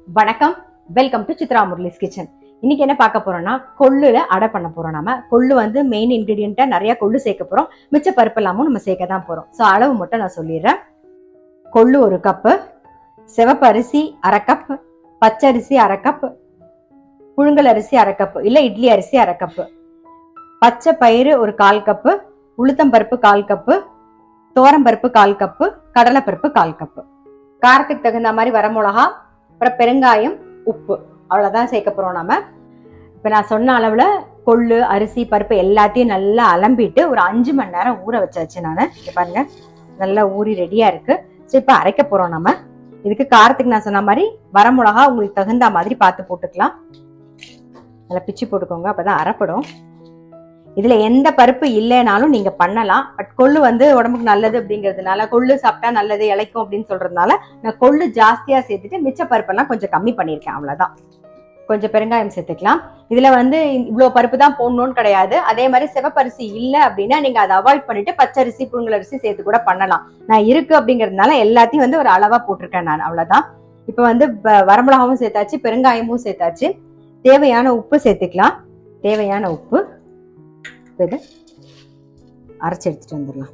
வணக்கம், welcome to Chitra Murali's kitchen. இன்னைக்கு என்ன பார்க்க போறோம்னா கொள்ளுல அடை பண்ண போறோம். நம்ம கொள்ளு வந்து மெயின் இன்கிரீடியன்ட்டா நிறைய கொள்ளு சேர்க்க போறோம். மிச்ச பருப்பு எல்லாமும் நம்ம சேர்க்க தான் போறோம். ஸோ அளவு மட்டும் நான் சொல்லிடுறேன். கொள்ளு 1 கப்பு, சிவப்பு அரிசி 1/2 கப், பச்சரிசி 1/2 கப், புழுங்கல் அரிசி 1/2 கப் இல்ல இட்லி அரிசி 1/2 கப், பச்சை பயிறு 1/4 கப்பு, உளுத்தம் பருப்பு 1/4 கப்பு, தோரம் பருப்பு 1/4 கப்பு, கடலை பருப்பு 1/4 கப்பு. காரத்துக்கு தகுந்த மாதிரி வரமிளகா, அப்புறம் பெருங்காயம், உப்பு, அவ்வளவுதான் சேர்க்க போறோம் நம்ம. இப்ப நான் சொன்ன அளவுல கொள்ளு அரிசி பருப்பு எல்லாத்தையும் நல்லா அலம்பிட்டு ஒரு 5 மணி நேரம் ஊற வச்சாச்சு. நான் பாருங்க நல்லா ஊறி ரெடியா இருக்கு. ஸோ இப்ப அரைக்க போறோம் நம்ம. இதுக்கு காரத்துக்கு நான் சொன்ன மாதிரி வரமிளகா உங்களுக்கு தகுந்த மாதிரி பார்த்து போட்டுக்கலாம். நல்லா பிச்சு போட்டுக்கோங்க, அப்பதான் அரைப்படும். இதுல எந்த பருப்பு இல்லைனாலும் நீங்க பண்ணலாம். பட் கொள்ளு வந்து உடம்புக்கு நல்லது அப்படிங்கிறதுனால, கொள்ளு சாப்பிட்டா நல்லது இளைக்கும் அப்படின்னு சொல்றதுனால நான் கொள்ளு ஜாஸ்தியா சேர்த்துட்டு மிச்ச பருப்பெல்லாம் கொஞ்சம் கம்மி பண்ணியிருக்கேன், அவ்வளவுதான். கொஞ்சம் பெருங்காயம் சேர்த்துக்கலாம். இதுல வந்து இவ்வளவு பருப்பு தான் போடணும்னு கிடையாது. அதே மாதிரி சிவப்பரிசி இல்லை அப்படின்னா நீங்க அதை அவாய்ட் பண்ணிட்டு பச்சரிசி புழுங்கல் அரிசி சேர்த்து கூட பண்ணலாம். நான் இருக்கு அப்படிங்கிறதுனால எல்லாத்தையும் வந்து ஒரு அளவா போட்டிருக்கேன் நான், அவ்வளவுதான். இப்ப வந்து வரமிளகாவும் சேர்த்தாச்சு, பெருங்காயமும் சேர்த்தாச்சு. தேவையான உப்பு சேர்த்துக்கலாம். தேவையான உப்பு. அரைச்சு எடுத்துட்டு வந்துடலாம்.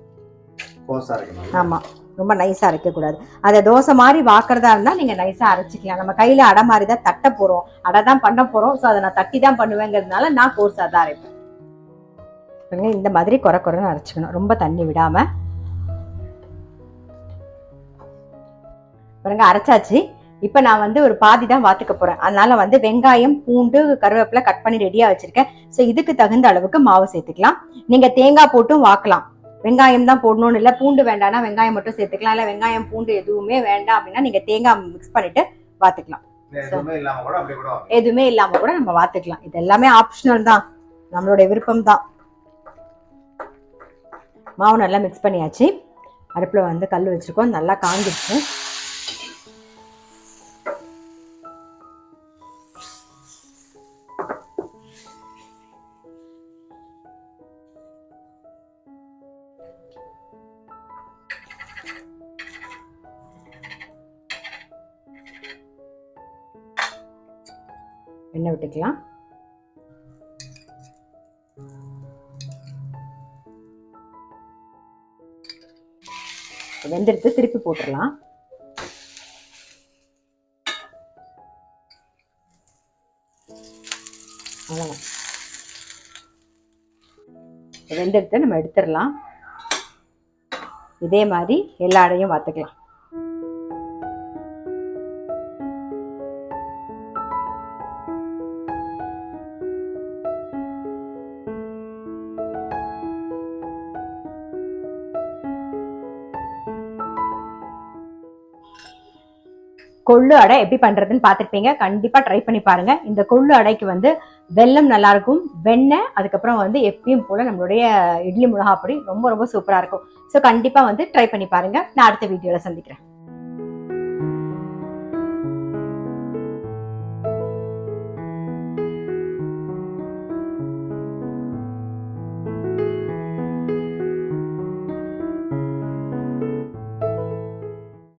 ஆமா, ரொம்ப நைஸா அரைக்க கூடாது. அதை தோசை மாதிரி வாக்குறதா இருந்தா நீங்க நைஸா அரைச்சிக்கலாம். நம்ம கையில அடை மாதிரி தான் தட்ட போறோம், அடை தான் பண்ண போறோம். ஸோ அதை நான் தட்டி தான் பண்ணுவேங்கிறதுனால நான் கோர்ஸா தான் அரைப்பேன். இந்த மாதிரி குறை குறைன்னு அரைச்சிக்கணும், ரொம்ப தண்ணி விடாம. பாருங்க அரைச்சாச்சு. இப்ப நான் வந்து ஒரு பாதி தான் வாத்துக்க போறேன். அதனால வந்து வெங்காயம், பூண்டு, கருவேப்பிலை கட் பண்ணி ரெடியா வச்சிருக்கேன். ஸோ இதுக்கு தகுந்த அளவுக்கு மாவு சேர்த்துக்கலாம். நீங்க தேங்காய் போட்டும் வாக்கலாம். வெங்காயம் தான் போடணும்னு இல்லை, பூண்டு வேண்டாம்னா வெங்காயம் மட்டும் சேர்த்துக்கலாம். இல்லை வெங்காயம் பூண்டு எதுவுமே வேண்டாம் அப்படின்னா நீங்க தேங்காய் மிக்ஸ் பண்ணிட்டு வாத்துக்கலாம். எதுவுமே இல்லாம கூட நம்ம வாத்துக்கலாம். இது எல்லாமே ஆப்ஷனல் தான், நம்மளுடைய விருப்பம் தான். மாவு நல்லா மிக்ஸ் பண்ணியாச்சு. அடுப்புல வந்து கல் வச்சிருக்கோம், நல்லா காஞ்சிடுச்சு. எண்ணெய் விட்டுக்கலாம். வெந்தெடுத்து திருப்பி போட்டுடலாம். அவ்வளவுதான். வெந்தெடுத்து நம்ம எடுத்துடலாம். இதே மாதிரி எல்லா அடையும் வாத்துக்கலாம். கொள்ளு அடை எப்படி பண்றதுன்னு பார்த்துருப்பீங்க. கண்டிப்பா ட்ரை பண்ணி பாருங்க. இந்த கொள்ளு அடைக்கு வந்து வெல்லம் நல்லா இருக்கும், வெண்ணெய், அதுக்கப்புறம் வந்து எப்பயும் போல நம்மளுடைய இட்லி மிளகாய் பொடி ரொம்ப ரொம்ப சூப்பரா இருக்கும். ஸோ கண்டிப்பா வந்து ட்ரை பண்ணி பாருங்க. நான் அடுத்த வீடியோல சந்திக்கிறேன்.